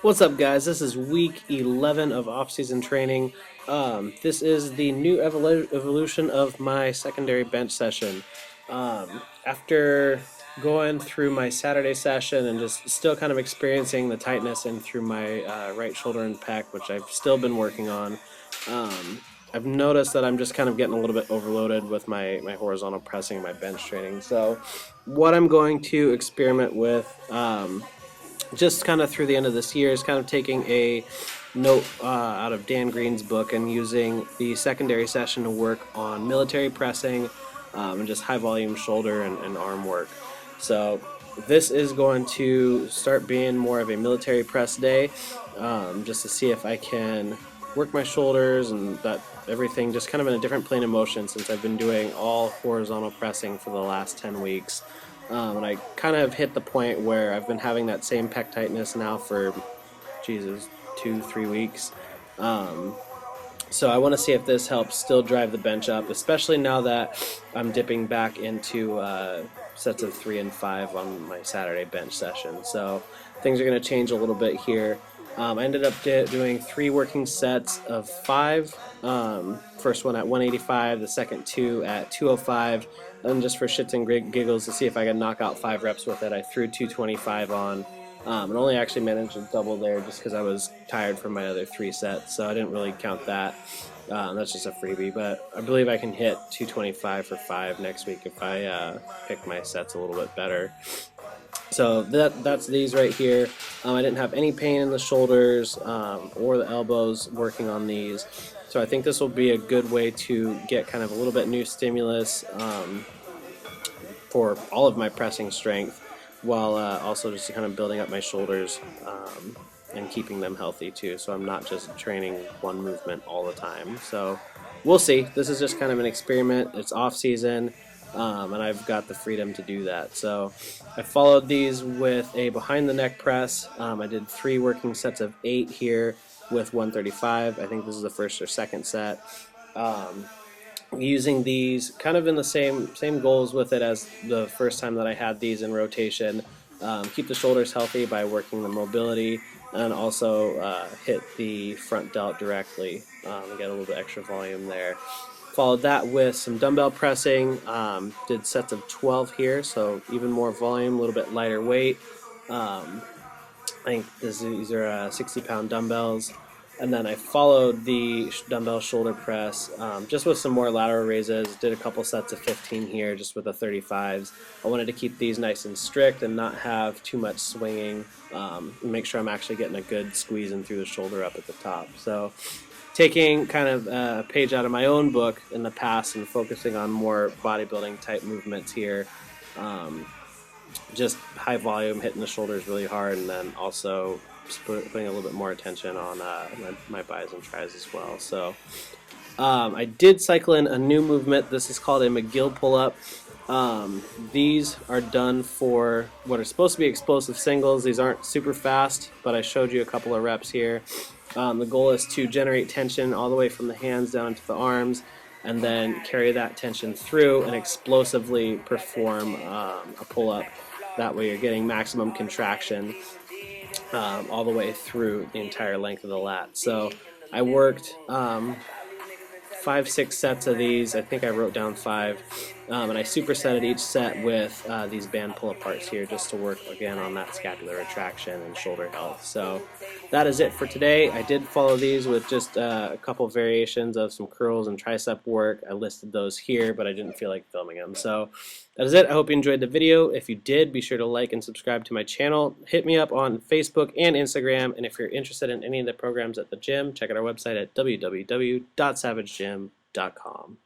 What's up, guys? This is week 11 of off-season training. This is the new evolution of my secondary bench session. After going through my Saturday session and just still kind of experiencing the tightness in through my right shoulder and pec, which I've still been working on, um, I've noticed that I'm just kind of getting a little bit overloaded with my horizontal pressing and my bench training. So what I'm going to experiment with just kind of through the end of this year is kind of taking a note out of Dan Green's book and using the secondary session to work on military pressing and just high volume shoulder and arm work. So this is going to start being more of a military press day, just to see if I can work my shoulders and that everything just kind of in a different plane of motion, since I've been doing all horizontal pressing for the last 10 weeks. And I kind of hit the point where I've been having that same pec tightness now for, Jesus, 2-3 weeks. So I want to see if this helps still drive the bench up, especially now that I'm dipping back into sets of 3 and 5 on my Saturday bench session. So things are going to change a little bit here. I ended up doing 3 working sets of 5. First one at 185, the second 2 at 205, and just for shits and giggles to see if I could knock out 5 reps with it, I threw 225 on, and only actually managed to double there just because I was tired from my other 3 sets, so I didn't really count that. That's just a freebie, but I believe I can hit 225 for 5 next week if I pick my sets a little bit better. So that's these right here. I didn't have any pain in the shoulders or the elbows working on these. So I think this will be a good way to get kind of a little bit new stimulus for all of my pressing strength, while also just kind of building up my shoulders and keeping them healthy too. So I'm not just training one movement all the time. So we'll see. This is just kind of an experiment. It's off season. And I've got the freedom to do that. So I followed these with a behind the neck press. I did 3 working sets of 8 here with 135. I think this is the first or second set. Using these kind of in the same goals with it as the first time that I had these in rotation. Keep the shoulders healthy by working the mobility, and also hit the front delt directly and get a little bit extra volume there. Followed that with some dumbbell pressing. Did sets of 12 here, so even more volume, a little bit lighter weight. I think these are 60-pound dumbbells. And then I followed the dumbbell shoulder press just with some more lateral raises. Did a couple sets of 15 here just with the 35s. I wanted to keep these nice and strict and not have too much swinging. Make sure I'm actually getting a good squeeze in through the shoulder up at the top. So taking kind of a page out of my own book in the past and focusing on more bodybuilding type movements here. Just high volume, hitting the shoulders really hard, and then also putting a little bit more attention on my bis and tris as well. So I did cycle in a new movement. This is called a McGill pull-up. These are done for what are supposed to be explosive singles. These aren't super fast, but I showed you a couple of reps here. The goal is to generate tension all the way from the hands down to the arms, and then carry that tension through and explosively perform a pull-up. That way you're getting maximum contraction all the way through the entire length of the lat. So I worked 5-6 sets of these. I think I wrote down 5, and I supersetted each set with these band pull aparts here just to work again on that scapular retraction and shoulder health. So that is it for today. I did follow these with just a couple variations of some curls and tricep work. I listed those here, but I didn't feel like filming them. So that is it. I hope you enjoyed the video. If you did, be sure to like and subscribe to my channel. Hit me up on Facebook and Instagram, and if you're interested in any of the programs at the gym, check out our website at www.savagegym.com.